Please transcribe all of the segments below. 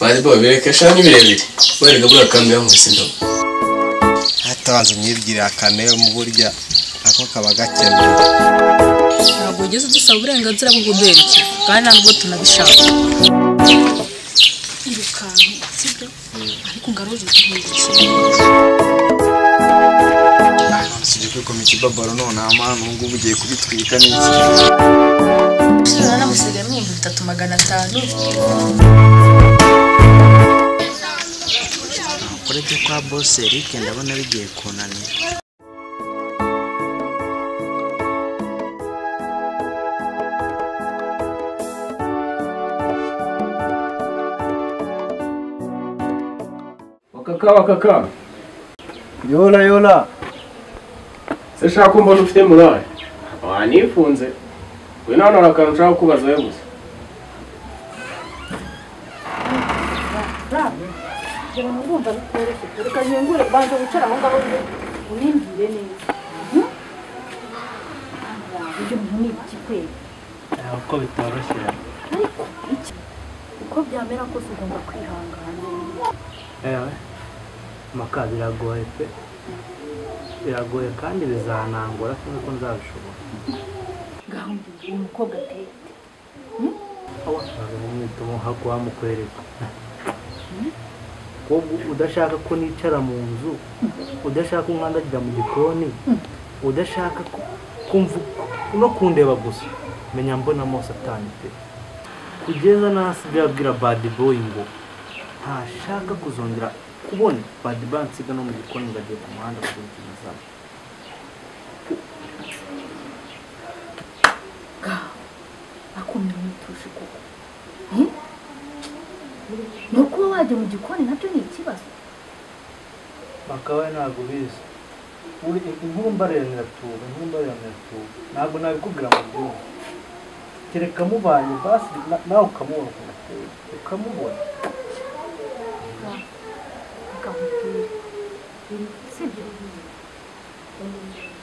bari bo bereka shani birebire bari gabura kamera mu sindo hatabanza nyibwira akane mu burya ako kaba gakeneye ntabwo ugeze dusaba uburenganzira bwo kuduherekeza kandi ntabwo tunabishaka irukanka sibyo ariko ngaroje guherekeza sije kwikomeza babaro none amana ngo ugiye kubitwika neza sura namusigaye mu 3500 kureke kwa boss Eric ndabona bigiye kunanira wakaka yola se shaka mbona ufite muraye wanifunze we none arakantu nshaka kubaza we gusa Jana ngumva bikoreshye reka nyengure banze gucara aho ngaho unimbire neza ibyo muntu ikikwe uko bitoroshye ariko iki uko byamera ko ugomba kwihangana maka biragoye pe biragoye kandi bizanangora ko nzabishobora ngaho umukobwa atete mwitomo hakuwa mukwereka ko udashaka ko nicara mu nzu udashaka umwandagira mu gikoni udashaka kumva no kundeba gusa menya mbona mose atanyite kugeza nasibyabwira bad boy ngo ntashaka kuzongera kubona bad boy nsiga no mu gikoni ngagiye ku muhanda kugira akomera umutushe koko nuko wajya mu gikoni nabyo ni ikibazo bakawe ntabwo bizi uri inkumbarira tuba ntabwo nabikubwira mu byumba kereka mubanye basi nawe ukamubona ukamubona akakubwira sibyo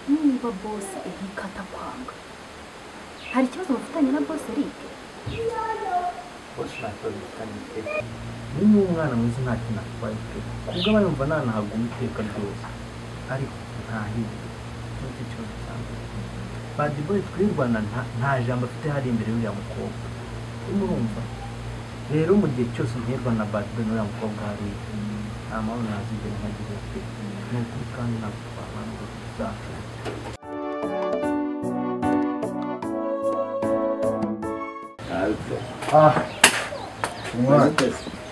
niba boss Eric atakwanga hari ikibazo bafitanye na boss Eric bose nakabitanye ni umwana mwiza nta kintu atwaye pe kubwo abayumva nanahabwa iteka ryose ariko ntahirwe n'icyo kibazo cyane bad boy twirwana nta jambo afite hari imbere y'uriya mukobwa urumva rero mu gihe cyose nterwa na bad boy n'uriya mukobwa hari nta mpamvu nazigera ntagize pe ni ukuri kandi ntabwo twabana ngo tuzacu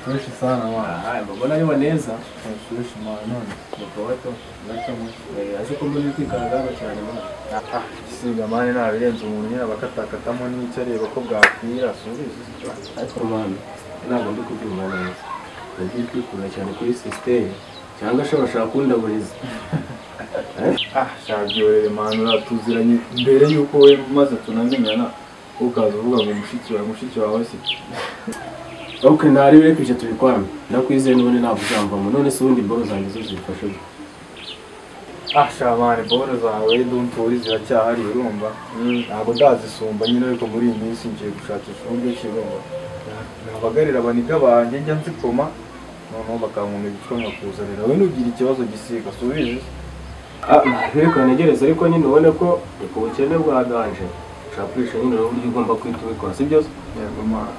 fresh sana haya mbona ni waneza fresh none mkowato natamwe aje kumbona kwikaraga cyane mwana siga mane nabirenze umuntu nyine bakatakatamo n'icyareba ko bwakwira subize ariko mwana ntabwo ndi kubyumva neza ndi kwikura cyane kuri system cyangwa ashobora kundaburiza shagiyorere manu ratuziranye mbere yuko we maze tunamenyana ukaza uvuga ngo mushiki wawe si okay ntari bire kwije tubikwame ndakwizeye none ntabwo uzamvamo none se ubundi mboro zanjye zo zifashe shamane boro zawe dunturi ziracyahari urumva ntabwo ndazisumba nyine ariko muri iyi minsi ngiye gushakisha uburyo kirumva nabagarira abaniga banjye njya nzikoma noneho bakankoma ibicwa nkakuzanira we nugira ikibazo gisiga subize reka negereza ariko nyine ubone ko ku bukene bwaganje shapurisha nyine uburyo ugomba kwita ubikora si byose yego mwana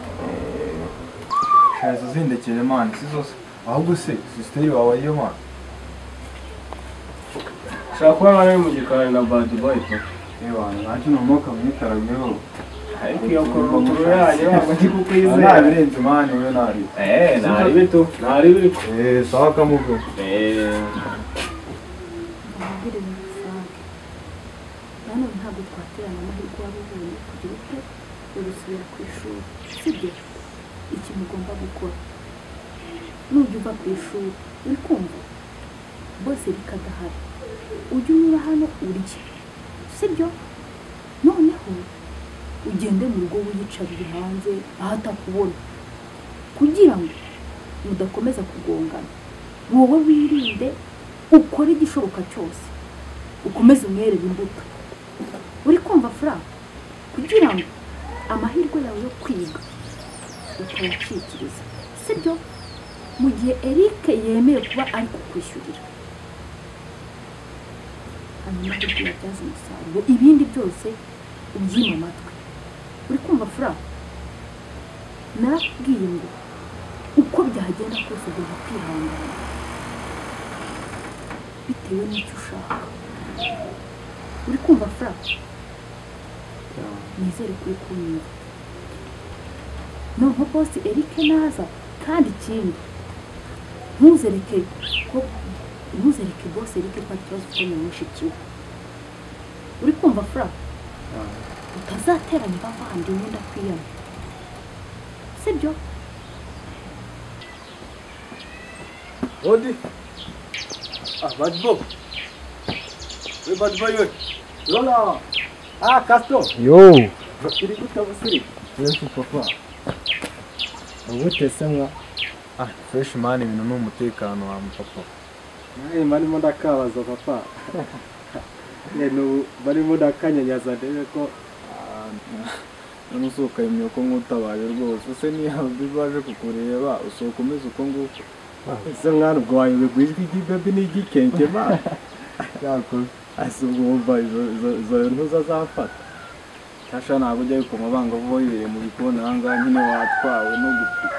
shaza zindekere mwana si zose ahubwo se sister wawe ariyo mwana shaka kuba mwana mu gikari na bad boy to ebana ntacyo nomoka mwitarageho ariko iyo korokoro yaje ntabwo ndi kukwizera nabirenze mwana we nari nari bitu nari biri sawa kamugo none ntabwo twaterana amahirwe y'abubuye kugira uko urusubira ku ishuri sibyo ikintu ugomba gukora nujya uva ku ishuri uri kumva bose rikadahari ujye unyura hano urye sibyo noneho ugende mu rugo wiyicarire hanze aho atakubona kugira ngo mudakomeza kugongana wowe wirinde ukore igishoboka cyose ukomeze umwerere imbuto uri kumva Frank kugira ngo amahirwe yawe yo kwiga utayacikiriza sibyo mu gihe Eric yemeye kuba ari kukwishyurira hanyuma tuyabyaza umusaruro ibindi byose ubyima amatwi uri kumva fura narakubwiye ngo uko byagenda kose ugomba kwihangana bitewe n'icyo ushaka uri kumva fura nizere kuri kunyura noneho bose Eric naza kandi ikindi ntuzereke bose Eric ko ikibazo ufite mu mushikiwe uri kumva fura utazateranya abavandimwe ndakwiyama sibyo Odi. Bad Bob. We Bad Boy we. Lola. Castro. yo Iri gutabusiri. yesu papa ubute semwa Fresh man ibintu n'umutekano wa papa. naye marimo ndakabaza papa barimo ndakanyanyaza ndebe ko Namusohoka imyoko nk'utabaye rwose. Use niyo bibaje kukureba usohoka umeze uko nguko. ese mwana ubwo wayobe gwijwi ry'ibebi n'igikenke ba Yakoze. asubumva izo ntuzazafata Kasha ntabwo ujya bikoma abangavu yibereye mu gikoni ahangaha nyine watwawe no gupfa.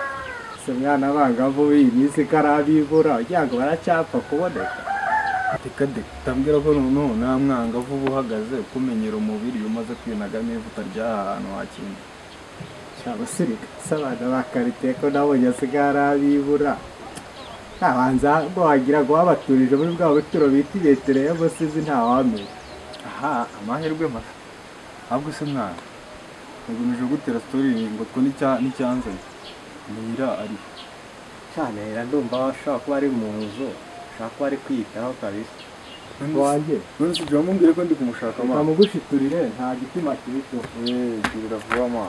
ese mwana abangavu w'iyi minsi karabibura ugira ngo baracyapfa kuboneka Kade tambwira ko noneho nta mwangavu uba uhagaze kumenyera umubiri iyo umaze kwinagamo ivuta ry'aha hantu wakindi. cyabasirika sabana bakarite ko nabonye asigara abibura abanza ngo wagira ngo wabaturije muri bwa buturo bita iretire y'abasizi ntawamenya Aha amahirwe masa. Ahubwo se mwana nagumije gutera story ngo two n'icyanzanye nira ari cyane ndumva washaka kuba ari mu nzu ushaka kuba ari kwiyitaho kabisa wanjye none se jya mumbwire ko ndi kumushaka ma kamugushiturire nta gitima kibito girira vuba ma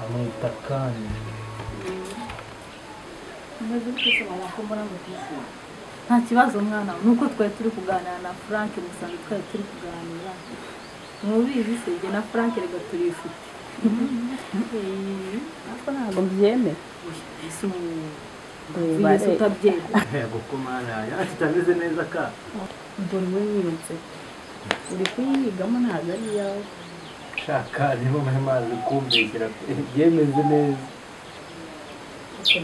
amwitakanye nta kibazo mwana nuko twari turi kuganira na Frank musanze twari turi kuganira mubizi se jye na Frank rega turi inshuti ariko ntabwo mbyemera ese utabyemera yego ko mana yacu itameze neza ka mbona we wirutse uri kuyigamo ntabwo ari iyawe shaka niho maze kumbeshyira byemeze neza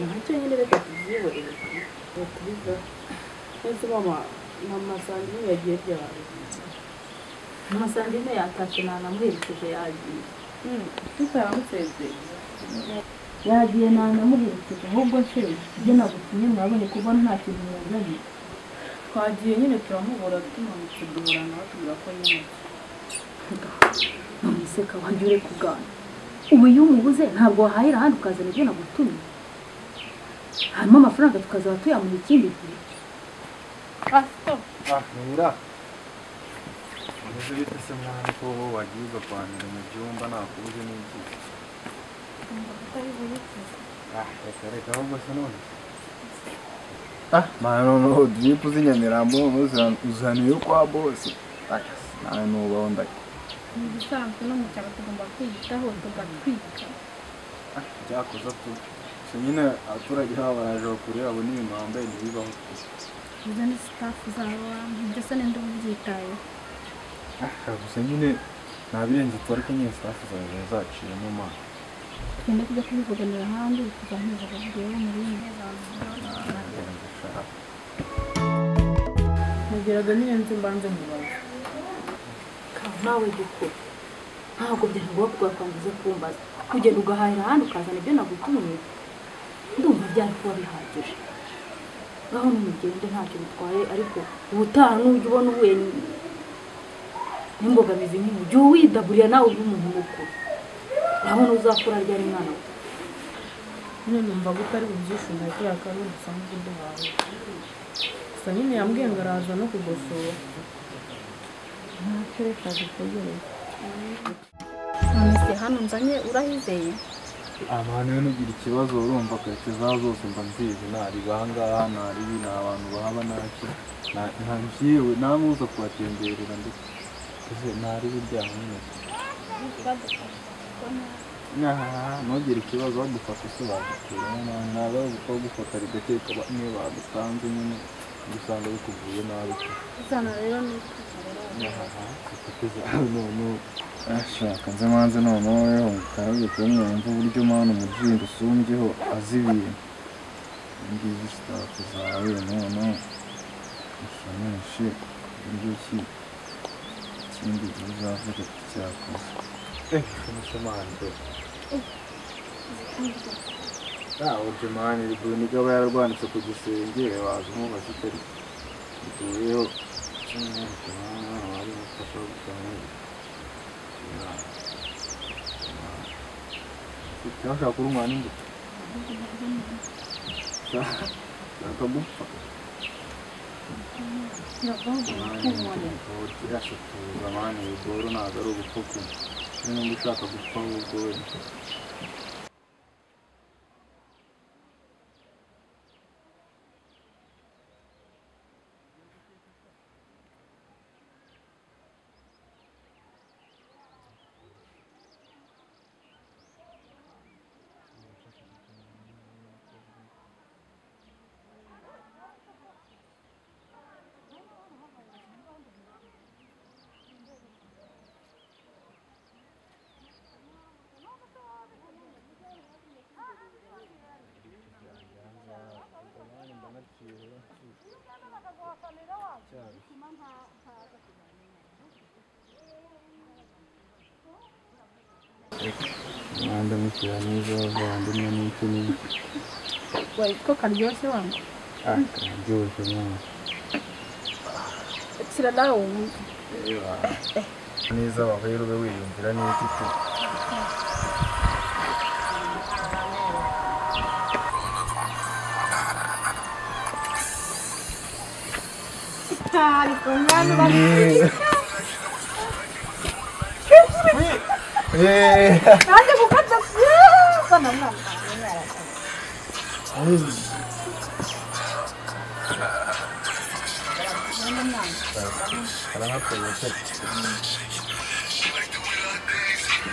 ntacyo nyine reka tubyihorere tubiva ese mama Sandrine yagiye ryari mama Sandrine yatashe nanamuherekeje yagiye kuko yamusezeye yagiye nanamuherekeje ahubwo se ibyo nagutumye mwabonye kuba nta kintu mwazanye twagiye nyine turamubura tumanutse duhura nawe tubwira ko nyine none se kabanje ure kugana ubu iyo umubuze ntabwo wahahira ahandi ukazana ibyo nagutumye hanyuma amafaranga tukazaba tuyamuha ikindi gihe nira Neze bite se mwana ko wagiye ugapanira mu byumba nakubuze n'iki reka ahubwo se none mwana noneho drip z'inyamirambo uzaniye kwa bosi nawe nubaho ndake ibisanzwe no mu cyaro tugomba kwiyitaho tugatwika byakoze tu se nyine abaturage baba baraje bakureba abo n'ibintu wambaye ntibibaho izo ni staff zawe mbese ninde ubyitayeho gusa nyine nta birenze tu ariko nyine staff zawe zaciyemo ma tugenda kujya kubivuganira ahandi tuzamwivuga byewe muri nageraga nyine nzi mbanze mubaza nawe gukora ntabwo byangwa kwangiza kumbaza kugenda ugahahira ahandi ukazana ibyo nagutumye ndumva byari kuba bihagije aho n'umugende ntacyo bitwaye ariko ubutaha n'ujya ubona uhuye n'imbogamizi nk'iyo jya widaburira nawe nk'umuntu mukuru urabona uzakura ryari mwana we nyine numva ko utari bubyishimire kubera ko ari udusanzwe duhawe gusa nyine yambwiye ngo araza no kugosora ntacyo reka dutegereze none se hano nzanye urahizeye abantu rero nugira ikibazo urumva kare zaho zose mba nzizi nari bangaha nari ni abantu bahaba naki nta njyewe namuza kubatemberera ndetse nari burya nyine ntugire ikibazo badufata usobanukirwa ntabwo ari uko gufata rigakeka niyo badusanze nyine usanga bikuvuye nabi Zana rero ni ashaka nze manze noneho karabuye kumwumva uburyo mana umuzingo usumbyeho azi ibintu ngizi sitafu zawe noneho ushanishe uburyo ki ikindi uzavuga ko cyakoze umusomanje ujemani ibuniga aba yararwanitse ku gisenge waza umubaza itari ituyeho wari umufasha wo gusanga cyangwa kuri umwana imbuto shaka gupfa kirashutuza mani ibigoro ntabwo ari ubupfuku niba ushaka gupfa ahubwo wenda Mwanda mukira neza bavandimwe n'iki n'iki ko karyoshye wangu karyoshye mwana sira nawe wumva neza wahera ube wiyumvira n'iki tu ariko mwana bari nanjye gufata bana mwana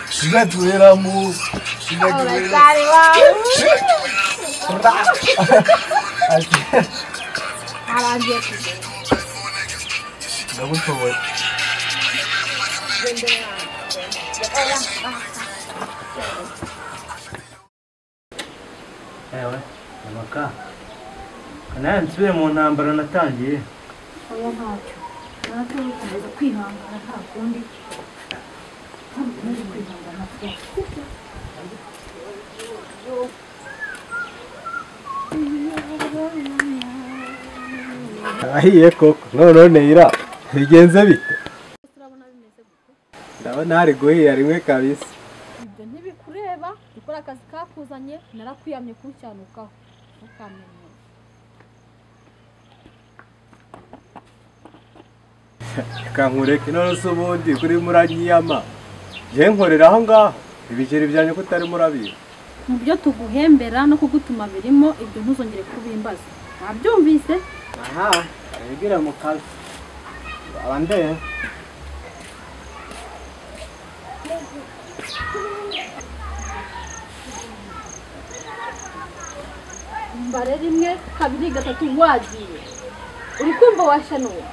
Sigatueramu Sigatueramu Arangiye kugenda ndagushoboye ewe amaka nawe nsubire mu ntambara natangiye oya ntacyo natwe bikomeza kwihangana nta kundi ntabwo kwihangana ahiye koko none ira bigenze bite ndabona hari guhira rimwe kabisa ibyo ntibikureba gukora akazi kakuzanye narakwiyamye kucyanukaho ntukamenye kankureke none se ubundi kuri muranyiyama je nkorera aho ngaho ibigeri byanyu kutari murabiye mu byo tuguhembera no kugutuma birimo ibyo ntuzongere kubimbaza wabyumvise aha bigira mu kazi abandeye mbare rimwe kabiri gatatu wagiye uri kumva washanuye